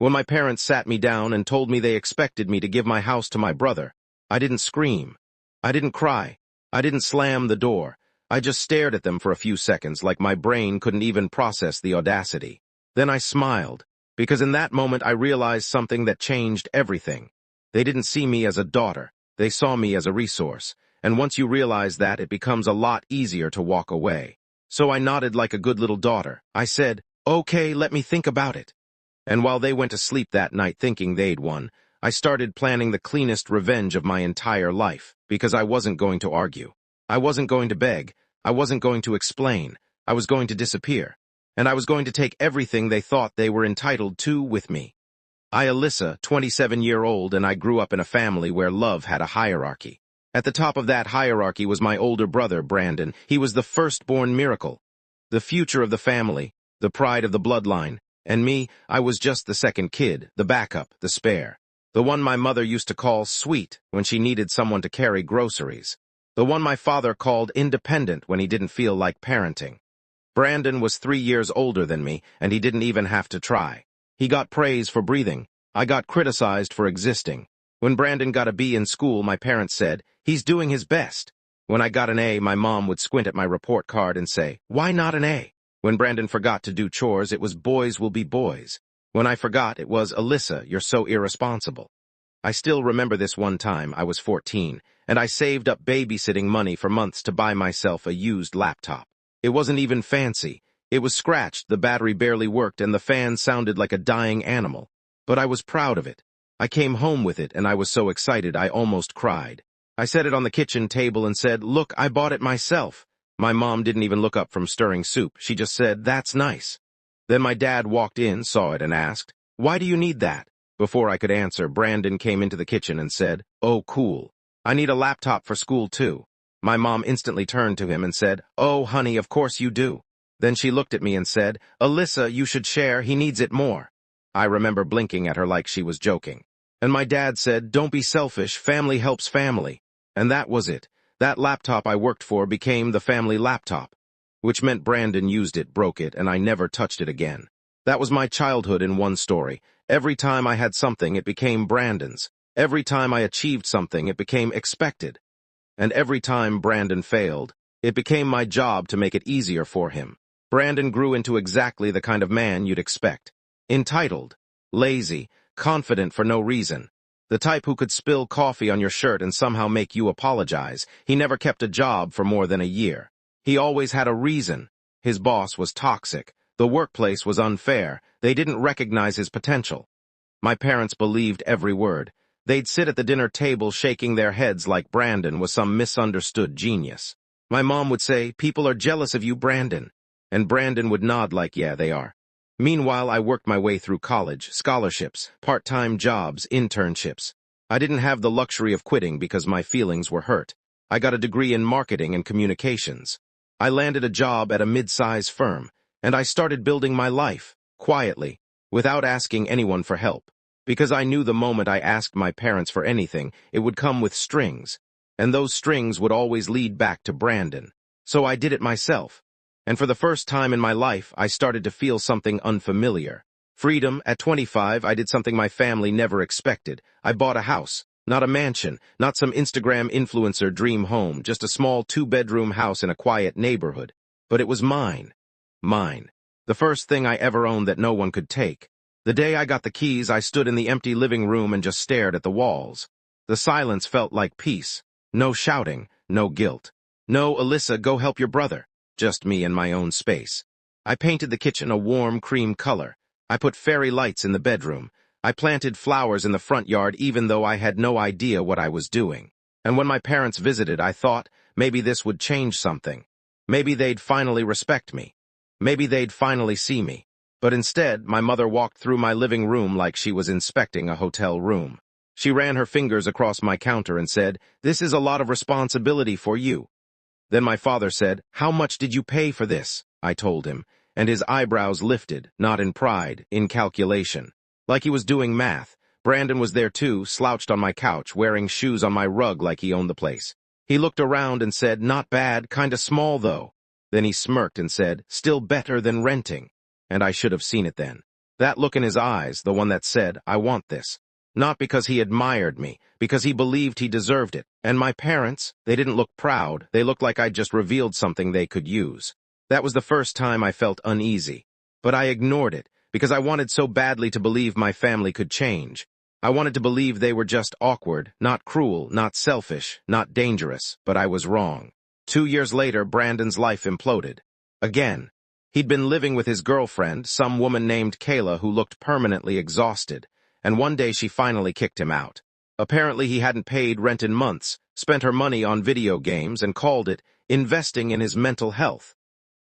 When my parents sat me down and told me they expected me to give my house to my brother, I didn't scream. I didn't cry. I didn't slam the door. I just stared at them for a few seconds like my brain couldn't even process the audacity. Then I smiled, because in that moment I realized something that changed everything. They didn't see me as a daughter. They saw me as a resource. And once you realize that, it becomes a lot easier to walk away. So I nodded like a good little daughter. I said, "Okay, let me think about it." And while they went to sleep that night thinking they'd won, I started planning the cleanest revenge of my entire life, because I wasn't going to argue. I wasn't going to beg. I wasn't going to explain. I was going to disappear. And I was going to take everything they thought they were entitled to with me. Alyssa, 27-year-old, and I grew up in a family where love had a hierarchy. At the top of that hierarchy was my older brother, Brandon. He was the firstborn miracle, the future of the family, the pride of the bloodline. And me, I was just the second kid, the backup, the spare. The one my mother used to call sweet when she needed someone to carry groceries. The one my father called independent when he didn't feel like parenting. Brandon was 3 years older than me, and he didn't even have to try. He got praise for breathing. I got criticized for existing. When Brandon got a B in school, my parents said, "He's doing his best." When I got an A, my mom would squint at my report card and say, "Why not an A?" When Brandon forgot to do chores, it was "boys will be boys." When I forgot, it was, "Alyssa, you're so irresponsible." I still remember this one time. I was 14, and I saved up babysitting money for months to buy myself a used laptop. It wasn't even fancy. It was scratched, the battery barely worked, and the fan sounded like a dying animal. But I was proud of it. I came home with it, and I was so excited I almost cried. I set it on the kitchen table and said, "Look, I bought it myself." My mom didn't even look up from stirring soup. She just said, "That's nice." Then my dad walked in, saw it, and asked, "Why do you need that?" Before I could answer, Brandon came into the kitchen and said, "Oh, cool. I need a laptop for school, too." My mom instantly turned to him and said, "Oh, honey, of course you do." Then she looked at me and said, "Alyssa, you should share. He needs it more." I remember blinking at her like she was joking. And my dad said, "Don't be selfish. Family helps family." And that was it. That laptop I worked for became the family laptop, which meant Brandon used it, broke it, and I never touched it again. That was my childhood in one story. Every time I had something, it became Brandon's. Every time I achieved something, it became expected. And every time Brandon failed, it became my job to make it easier for him. Brandon grew into exactly the kind of man you'd expect. Entitled, lazy, confident for no reason. The type who could spill coffee on your shirt and somehow make you apologize. He never kept a job for more than a year. He always had a reason. His boss was toxic. The workplace was unfair. They didn't recognize his potential. My parents believed every word. They'd sit at the dinner table shaking their heads like Brandon was some misunderstood genius. My mom would say, "People are jealous of you, Brandon." And Brandon would nod like, "Yeah, they are." Meanwhile, I worked my way through college, scholarships, part-time jobs, internships. I didn't have the luxury of quitting because my feelings were hurt. I got a degree in marketing and communications. I landed a job at a mid-size firm, and I started building my life, quietly, without asking anyone for help. Because I knew the moment I asked my parents for anything, it would come with strings, and those strings would always lead back to Brandon. So I did it myself. And for the first time in my life, I started to feel something unfamiliar. Freedom. At 25, I did something my family never expected. I bought a house. Not a mansion, not some Instagram influencer dream home, just a small 2-bedroom house in a quiet neighborhood. But it was mine. Mine. The first thing I ever owned that no one could take. The day I got the keys, I stood in the empty living room and just stared at the walls. The silence felt like peace. No shouting, no guilt. No, "Alyssa, go help your brother." Just me in my own space. I painted the kitchen a warm cream color. I put fairy lights in the bedroom. I planted flowers in the front yard even though I had no idea what I was doing. And when my parents visited, I thought maybe this would change something. Maybe they'd finally respect me. Maybe they'd finally see me. But instead, my mother walked through my living room like she was inspecting a hotel room. She ran her fingers across my counter and said, "This is a lot of responsibility for you." Then my father said, "How much did you pay for this?" I told him, and his eyebrows lifted, not in pride, in calculation. Like he was doing math. Brandon was there too, slouched on my couch, wearing shoes on my rug like he owned the place. He looked around and said, "Not bad, kinda small though." Then he smirked and said, "Still better than renting." And I should have seen it then. That look in his eyes, the one that said, I want this. Not because he admired me, because he believed he deserved it. And my parents, they didn't look proud, they looked like I'd just revealed something they could use. That was the first time I felt uneasy. But I ignored it, because I wanted so badly to believe my family could change. I wanted to believe they were just awkward, not cruel, not selfish, not dangerous, but I was wrong. 2 years later, Brandon's life imploded. Again. He'd been living with his girlfriend, some woman named Kayla who looked permanently exhausted, and one day she finally kicked him out. Apparently he hadn't paid rent in months, spent her money on video games, and called it investing in his mental health.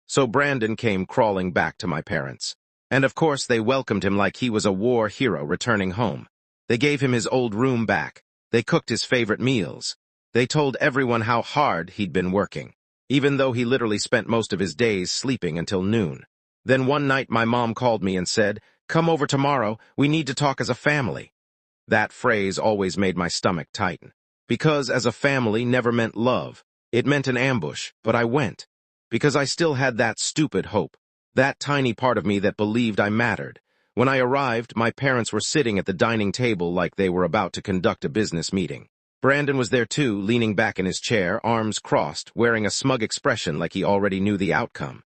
So Brandon came crawling back to my parents. And of course they welcomed him like he was a war hero returning home. They gave him his old room back. They cooked his favorite meals. They told everyone how hard he'd been working, even though he literally spent most of his days sleeping until noon. Then one night my mom called me and said, "Come over tomorrow, we need to talk as a family." That phrase always made my stomach tighten. Because as a family never meant love. It meant an ambush, but I went. Because I still had that stupid hope. That tiny part of me that believed I mattered. When I arrived, my parents were sitting at the dining table like they were about to conduct a business meeting. Brandon was there too, leaning back in his chair, arms crossed, wearing a smug expression like he already knew the outcome.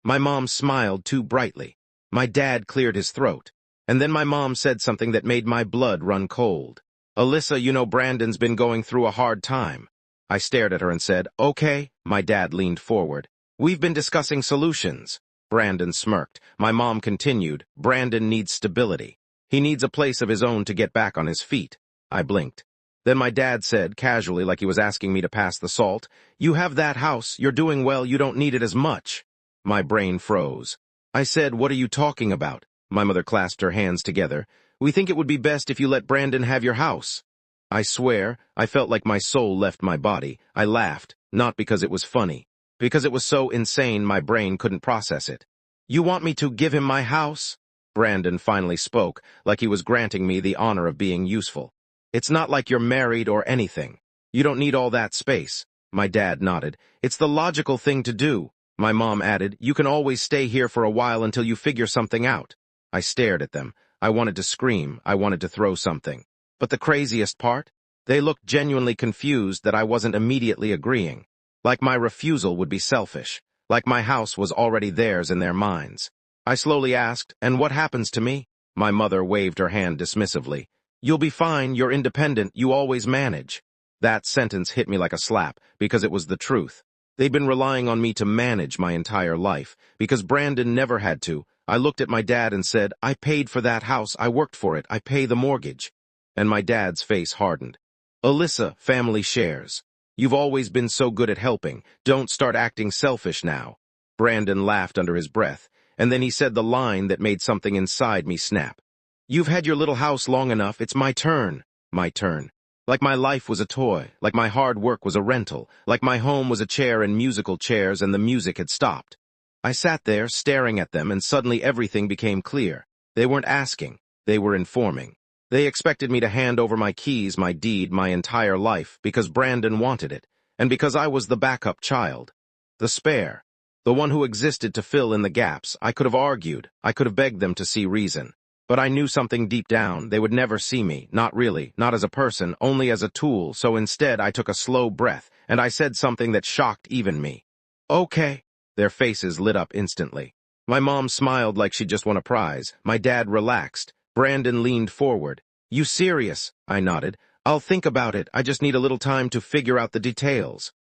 My mom smiled too brightly. My dad cleared his throat. And then my mom said something that made my blood run cold. "Alyssa, you know Brandon's been going through a hard time." I stared at her and said, "Okay." My dad leaned forward. "We've been discussing solutions." Brandon smirked. My mom continued, "Brandon needs stability. He needs a place of his own to get back on his feet." I blinked. Then my dad said, casually like he was asking me to pass the salt, "You have that house, you're doing well, you don't need it as much." My brain froze. I said, "What are you talking about?" My mother clasped her hands together. "We think it would be best if you let Brandon have your house." I swear, I felt like my soul left my body. I laughed, not because it was funny. Because it was so insane my brain couldn't process it. "You want me to give him my house?" Brandon finally spoke, like he was granting me the honor of being useful. "It's not like you're married or anything. You don't need all that space." My dad nodded. "It's the logical thing to do." My mom added, "You can always stay here for a while until you figure something out." I stared at them. I wanted to scream. I wanted to throw something. But the craziest part? They looked genuinely confused that I wasn't immediately agreeing. Like my refusal would be selfish. Like my house was already theirs in their minds. I slowly asked, "And what happens to me?" My mother waved her hand dismissively. "You'll be fine, you're independent, you always manage." That sentence hit me like a slap, because it was the truth. They'd been relying on me to manage my entire life, because Brandon never had to. I looked at my dad and said, "I paid for that house, I worked for it, I pay the mortgage." And my dad's face hardened. "Alyssa, family shares. You've always been so good at helping. Don't start acting selfish now." Brandon laughed under his breath, and then he said the line that made something inside me snap. "You've had your little house long enough, it's my turn." My turn. Like my life was a toy, like my hard work was a rental, like my home was a chair and musical chairs and the music had stopped. I sat there, staring at them, and suddenly everything became clear. They weren't asking, they were informing. They expected me to hand over my keys, my deed, my entire life, because Brandon wanted it, and because I was the backup child. The spare. The one who existed to fill in the gaps. I could have argued, I could have begged them to see reason. But I knew something deep down, they would never see me, not really, not as a person, only as a tool, so instead I took a slow breath, and I said something that shocked even me. "Okay." Their faces lit up instantly. My mom smiled like she'd just won a prize. My dad relaxed. Brandon leaned forward. "You serious?" I nodded. "I'll think about it. I just need a little time to figure out the details."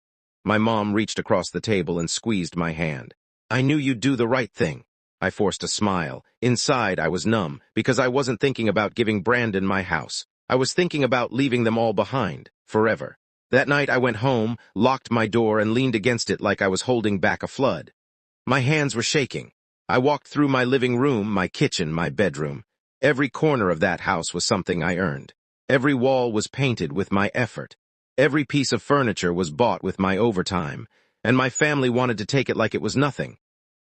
My mom reached across the table and squeezed my hand. "I knew you'd do the right thing." I forced a smile. Inside, I was numb, because I wasn't thinking about giving Brandon my house. I was thinking about leaving them all behind, forever. That night I went home, locked my door, and leaned against it like I was holding back a flood. My hands were shaking. I walked through my living room, my kitchen, my bedroom. Every corner of that house was something I earned. Every wall was painted with my effort. Every piece of furniture was bought with my overtime, and my family wanted to take it like it was nothing.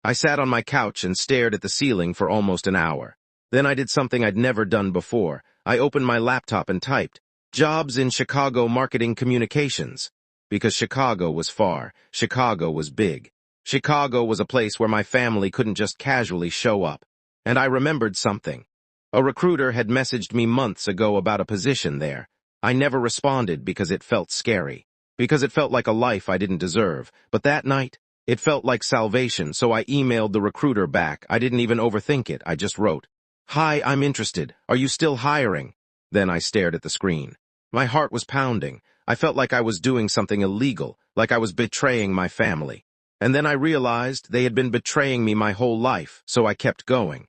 I sat on my couch and stared at the ceiling for almost an hour. Then I did something I'd never done before. I opened my laptop and typed, "Jobs in Chicago Marketing Communications." Because Chicago was far, Chicago was big. Chicago was a place where my family couldn't just casually show up. And I remembered something. A recruiter had messaged me months ago about a position there. I never responded because it felt scary, because it felt like a life I didn't deserve. But that night, it felt like salvation, so I emailed the recruiter back. I didn't even overthink it. I just wrote, "Hi, I'm interested. Are you still hiring?" Then I stared at the screen. My heart was pounding. I felt like I was doing something illegal, like I was betraying my family. And then I realized they had been betraying me my whole life, so I kept going.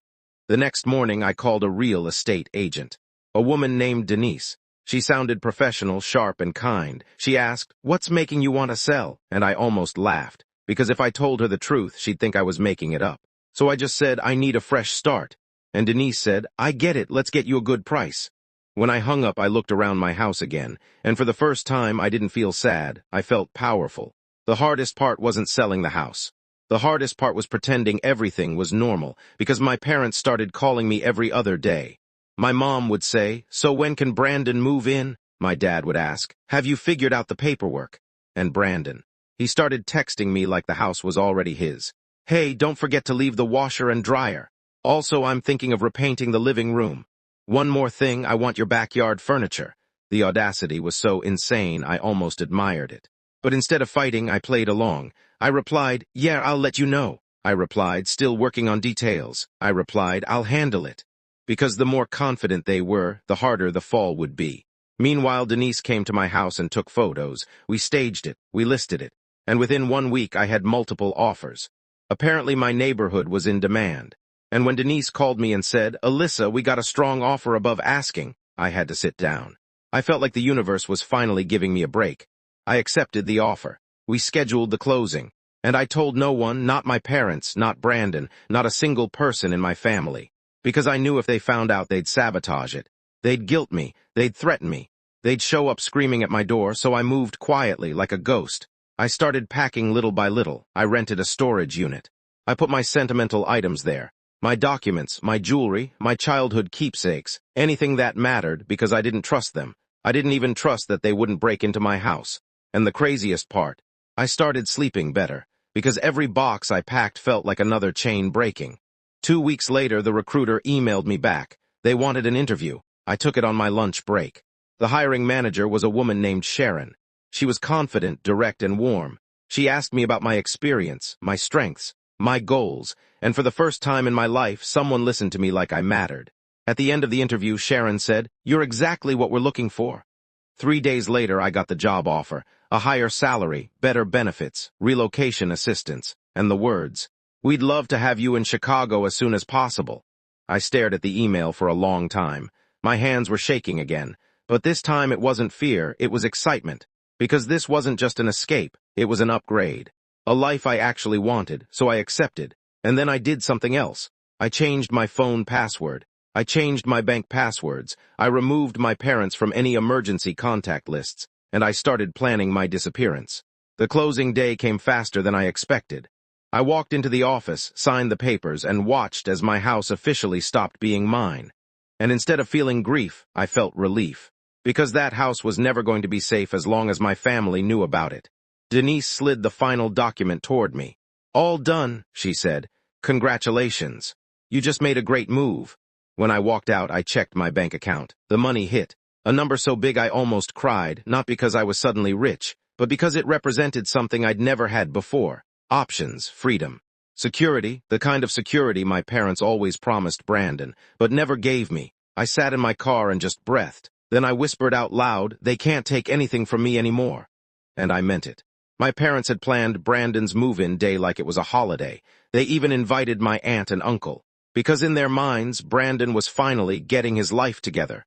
The next morning, I called a real estate agent, a woman named Denise. She sounded professional, sharp, and kind. She asked, "What's making you want to sell?" And I almost laughed, because if I told her the truth, she'd think I was making it up. So I just said, "I need a fresh start." And Denise said, "I get it, let's get you a good price." When I hung up, I looked around my house again, and for the first time, I didn't feel sad. I felt powerful. The hardest part wasn't selling the house. The hardest part was pretending everything was normal, because my parents started calling me every other day. My mom would say, "So when can Brandon move in?" My dad would ask, "Have you figured out the paperwork?" And Brandon, he started texting me like the house was already his. "Hey, don't forget to leave the washer and dryer. Also, I'm thinking of repainting the living room. One more thing, I want your backyard furniture." The audacity was so insane, I almost admired it. But instead of fighting, I played along. I replied, "Yeah, I'll let you know." I replied, "Still working on details." I replied, "I'll handle it." Because the more confident they were, the harder the fall would be. Meanwhile, Denise came to my house and took photos. We staged it, we listed it, and within 1 week I had multiple offers. Apparently my neighborhood was in demand. And when Denise called me and said, "Alyssa, we got a strong offer above asking," I had to sit down. I felt like the universe was finally giving me a break. I accepted the offer. We scheduled the closing. And I told no one, not my parents, not Brandon, not a single person in my family. Because I knew if they found out, they'd sabotage it. They'd guilt me, they'd threaten me. They'd show up screaming at my door, so I moved quietly, like a ghost. I started packing little by little. I rented a storage unit. I put my sentimental items there. My documents, my jewelry, my childhood keepsakes, anything that mattered, because I didn't trust them. I didn't even trust that they wouldn't break into my house. And the craziest part, I started sleeping better, because every box I packed felt like another chain breaking. 2 weeks later, the recruiter emailed me back. They wanted an interview. I took it on my lunch break. The hiring manager was a woman named Sharon. She was confident, direct, and warm. She asked me about my experience, my strengths, my goals, and for the first time in my life, someone listened to me like I mattered. At the end of the interview, Sharon said, "You're exactly what we're looking for." 3 days later, I got the job offer, a higher salary, better benefits, relocation assistance, and the words, "We'd love to have you in Chicago as soon as possible." I stared at the email for a long time. My hands were shaking again, but this time it wasn't fear, it was excitement. Because this wasn't just an escape, it was an upgrade. A life I actually wanted, so I accepted. And then I did something else. I changed my phone password. I changed my bank passwords. I removed my parents from any emergency contact lists, and I started planning my disappearance. The closing day came faster than I expected. I walked into the office, signed the papers, and watched as my house officially stopped being mine. And instead of feeling grief, I felt relief. Because that house was never going to be safe as long as my family knew about it. Denise slid the final document toward me. "All done," she said. "Congratulations. You just made a great move." When I walked out, I checked my bank account. The money hit. A number so big I almost cried, not because I was suddenly rich, but because it represented something I'd never had before. Options, freedom. Security, the kind of security my parents always promised Brandon, but never gave me. I sat in my car and just breathed. Then I whispered out loud, "They can't take anything from me anymore." And I meant it. My parents had planned Brandon's move-in day like it was a holiday. They even invited my aunt and uncle, because in their minds, Brandon was finally getting his life together.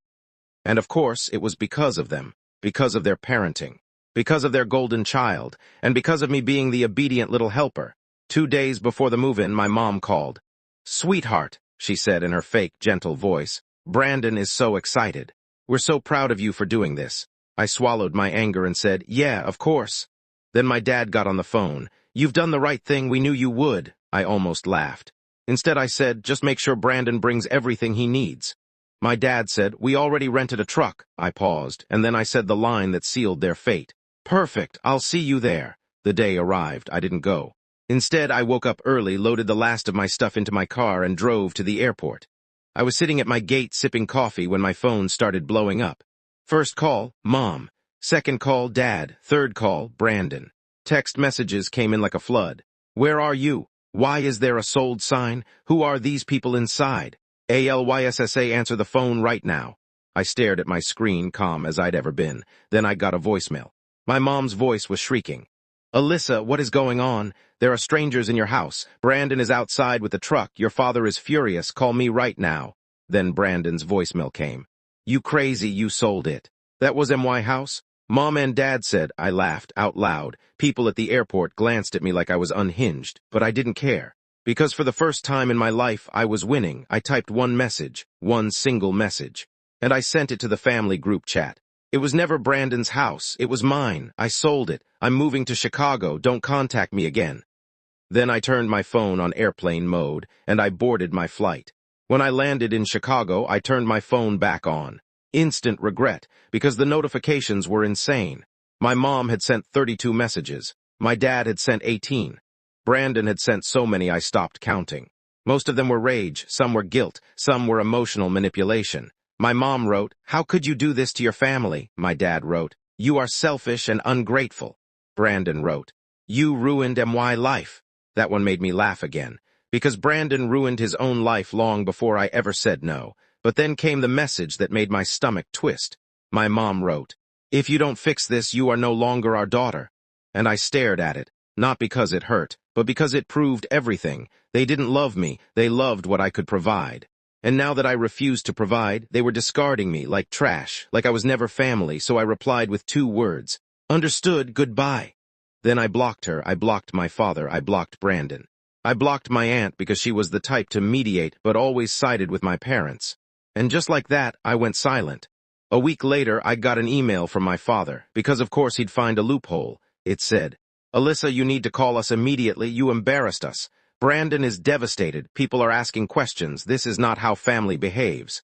And of course, it was because of them, because of their parenting, because of their golden child, and because of me being the obedient little helper. 2 days before the move-in, my mom called. "Sweetheart," she said in her fake, gentle voice, "Brandon is so excited. We're so proud of you for doing this." I swallowed my anger and said, "Yeah, of course." Then my dad got on the phone. "You've done the right thing, we knew you would." I almost laughed. Instead I said, "Just make sure Brandon brings everything he needs." My dad said, "We already rented a truck." I paused, and then I said the line that sealed their fate. "Perfect, I'll see you there." The day arrived, I didn't go. Instead, I woke up early, loaded the last of my stuff into my car, and drove to the airport. I was sitting at my gate sipping coffee when my phone started blowing up. First call, Mom. Second call, Dad. Third call, Brandon. Text messages came in like a flood. Where are you? Why is there a sold sign? Who are these people inside? ALYSSA, answer the phone right now. I stared at my screen, calm as I'd ever been. Then I got a voicemail. My mom's voice was shrieking. Alyssa, what is going on? There are strangers in your house. Brandon is outside with the truck. Your father is furious. Call me right now. Then Brandon's voicemail came. You crazy, you sold it. That was MY house? Mom and Dad said. I laughed out loud. People at the airport glanced at me like I was unhinged, but I didn't care. Because for the first time in my life, I was winning. I typed one message, one single message, and I sent it to the family group chat. It was never Brandon's house. It was mine. I sold it. I'm moving to Chicago. Don't contact me again. Then I turned my phone on airplane mode, and I boarded my flight. When I landed in Chicago, I turned my phone back on. Instant regret, because the notifications were insane. My mom had sent 32 messages. My dad had sent 18. Brandon had sent so many I stopped counting. Most of them were rage, some were guilt, some were emotional manipulation. My mom wrote, "How could you do this to your family?" My dad wrote, "You are selfish and ungrateful." Brandon wrote, "You ruined MY life." That one made me laugh again, because Brandon ruined his own life long before I ever said no. But then came the message that made my stomach twist. My mom wrote, "If you don't fix this, you are no longer our daughter." And I stared at it, not because it hurt, but because it proved everything. They didn't love me, they loved what I could provide. And now that I refused to provide, they were discarding me like trash, like I was never family, so I replied with 2 words. Understood, goodbye. Then I blocked her, I blocked my father, I blocked Brandon. I blocked my aunt because she was the type to mediate but always sided with my parents. And just like that, I went silent. A week later, I got an email from my father, because of course he'd find a loophole. It said, "Alyssa, you need to call us immediately. You embarrassed us. Brandon is devastated. People are asking questions. This is not how family behaves."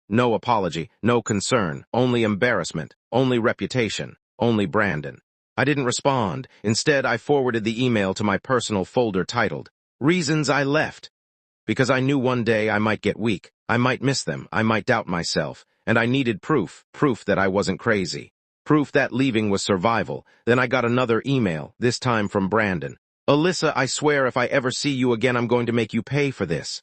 No apology, no concern, only embarrassment, only reputation, only Brandon. I didn't respond. Instead, I forwarded the email to my personal folder titled, "Reasons I Left." Because I knew one day I might get weak, I might miss them, I might doubt myself, and I needed proof that I wasn't crazy. Proof that leaving was survival. Then I got another email, this time from Brandon. "Alyssa, I swear if I ever see you again, I'm going to make you pay for this."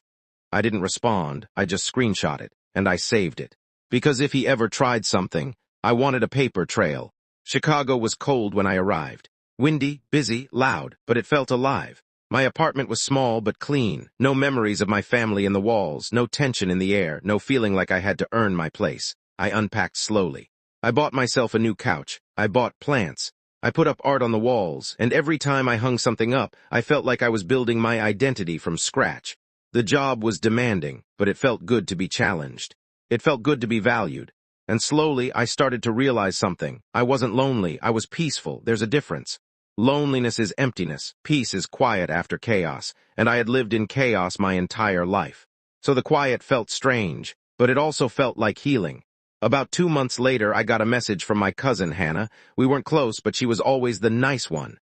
I didn't respond, I just screenshot it, and I saved it. Because if he ever tried something, I wanted a paper trail. Chicago was cold when I arrived. Windy, busy, loud, but it felt alive. My apartment was small but clean, no memories of my family in the walls, no tension in the air, no feeling like I had to earn my place. I unpacked slowly. I bought myself a new couch. I bought plants. I put up art on the walls, and every time I hung something up, I felt like I was building my identity from scratch. The job was demanding, but it felt good to be challenged. It felt good to be valued. And slowly, I started to realize something. I wasn't lonely, I was peaceful. There's a difference. Loneliness is emptiness, peace is quiet after chaos, and I had lived in chaos my entire life. So the quiet felt strange, but it also felt like healing. About 2 months later, I got a message from my cousin Hannah. We weren't close, but she was always the nice one.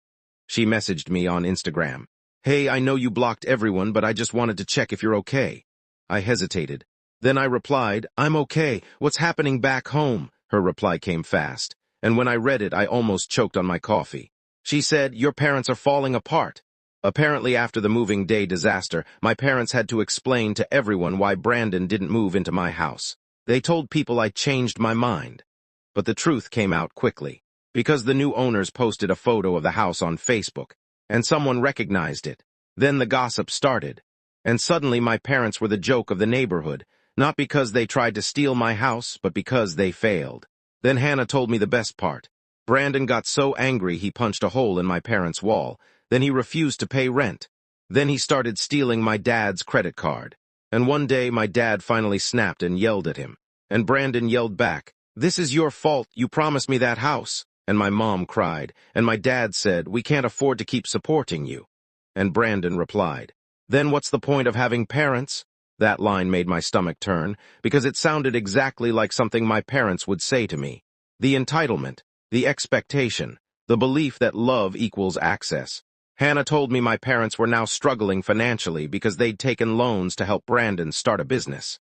She messaged me on Instagram. "Hey, I know you blocked everyone, but I just wanted to check if you're okay." I hesitated. Then I replied, "I'm okay. What's happening back home?" Her reply came fast, and when I read it, I almost choked on my coffee. She said, "Your parents are falling apart." Apparently, after the moving day disaster, my parents had to explain to everyone why Brandon didn't move into my house. They told people I changed my mind. But the truth came out quickly, because the new owners posted a photo of the house on Facebook, and someone recognized it. Then the gossip started, and suddenly my parents were the joke of the neighborhood, not because they tried to steal my house, but because they failed. Then Hannah told me the best part. Brandon got so angry he punched a hole in my parents' wall. Then he refused to pay rent. Then he started stealing my dad's credit card. And one day my dad finally snapped and yelled at him. And Brandon yelled back, "This is your fault, you promised me that house." And my mom cried, and my dad said, "We can't afford to keep supporting you." And Brandon replied, "Then what's the point of having parents?" That line made my stomach turn, because it sounded exactly like something my parents would say to me. The entitlement, the expectation, the belief that love equals access. Hannah told me my parents were now struggling financially because they'd taken loans to help Brandon start a business.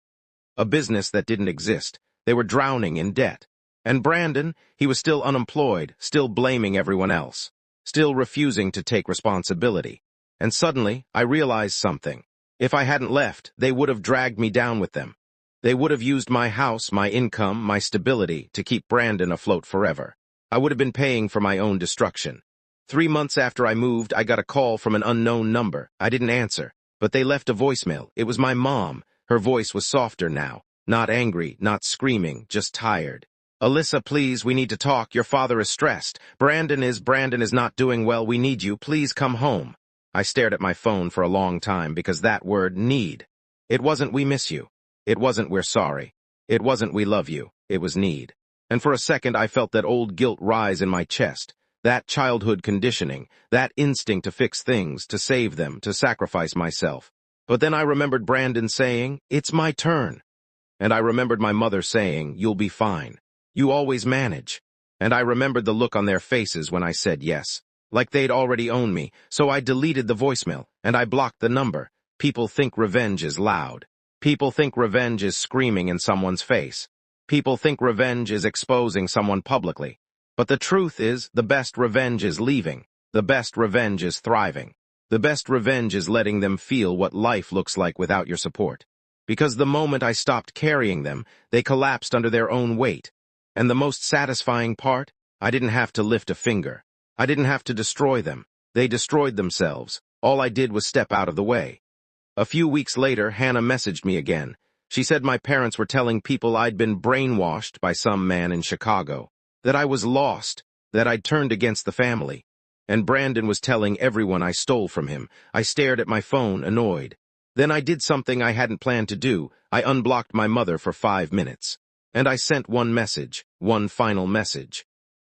A business that didn't exist. They were drowning in debt. And Brandon, he was still unemployed, still blaming everyone else, still refusing to take responsibility. And suddenly, I realized something. If I hadn't left, they would have dragged me down with them. They would have used my house, my income, my stability to keep Brandon afloat forever. I would have been paying for my own destruction. 3 months after I moved, I got a call from an unknown number. I didn't answer, but they left a voicemail. It was my mom. Her voice was softer now. Not angry, not screaming, just tired. "Alyssa, please, we need to talk. Your father is stressed. Brandon is not doing well. We need you. Please come home." I stared at my phone for a long time because that word, need. It wasn't "we miss you." It wasn't "we're sorry." It wasn't "we love you." It was need. And for a second I felt that old guilt rise in my chest. That childhood conditioning, that instinct to fix things, to save them, to sacrifice myself. But then I remembered Brandon saying, "It's my turn." And I remembered my mother saying, "You'll be fine. You always manage." And I remembered the look on their faces when I said yes. Like they'd already owned me, so I deleted the voicemail, and I blocked the number. People think revenge is loud. People think revenge is screaming in someone's face. People think revenge is exposing someone publicly. But the truth is, the best revenge is leaving. The best revenge is thriving. The best revenge is letting them feel what life looks like without your support. Because the moment I stopped carrying them, they collapsed under their own weight. And the most satisfying part? I didn't have to lift a finger. I didn't have to destroy them. They destroyed themselves. All I did was step out of the way. A few weeks later, Hannah messaged me again. She said my parents were telling people I'd been brainwashed by some man in Chicago, that I was lost, that I'd turned against the family. And Brandon was telling everyone I stole from him. I stared at my phone, annoyed. Then I did something I hadn't planned to do. I unblocked my mother for 5 minutes. And I sent one message, one final message.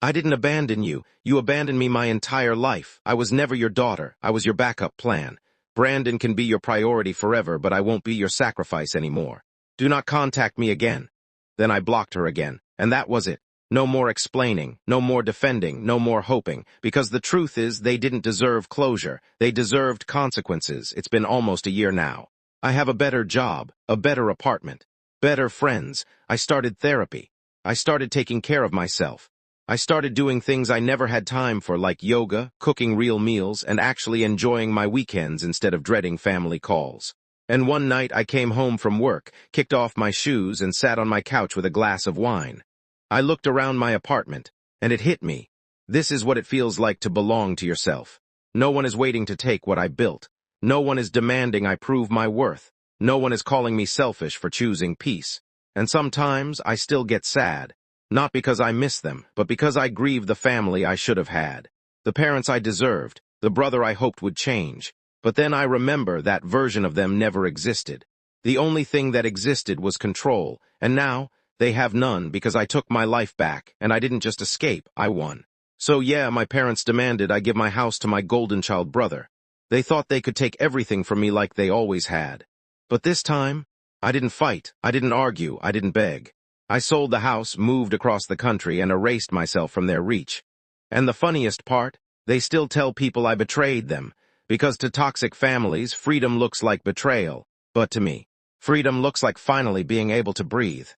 "I didn't abandon you. You abandoned me my entire life. I was never your daughter. I was your backup plan. Brandon can be your priority forever, but I won't be your sacrifice anymore. Do not contact me again." Then I blocked her again, and that was it. No more explaining, no more defending, no more hoping, because the truth is they didn't deserve closure. They deserved consequences. It's been almost a year now. I have a better job, a better apartment, better friends. I started therapy. I started taking care of myself. I started doing things I never had time for, like yoga, cooking real meals, and actually enjoying my weekends instead of dreading family calls. And one night I came home from work, kicked off my shoes, and sat on my couch with a glass of wine. I looked around my apartment, and it hit me. This is what it feels like to belong to yourself. No one is waiting to take what I built. No one is demanding I prove my worth. No one is calling me selfish for choosing peace. And sometimes I still get sad. Not because I miss them, but because I grieve the family I should have had. The parents I deserved, the brother I hoped would change. But then I remember that version of them never existed. The only thing that existed was control, and now they have none because I took my life back, and I didn't just escape, I won. So yeah, my parents demanded I give my house to my golden child brother. They thought they could take everything from me like they always had. But this time, I didn't fight, I didn't argue, I didn't beg. I sold the house, moved across the country, and erased myself from their reach. And the funniest part, they still tell people I betrayed them, because to toxic families, freedom looks like betrayal. But to me, freedom looks like finally being able to breathe.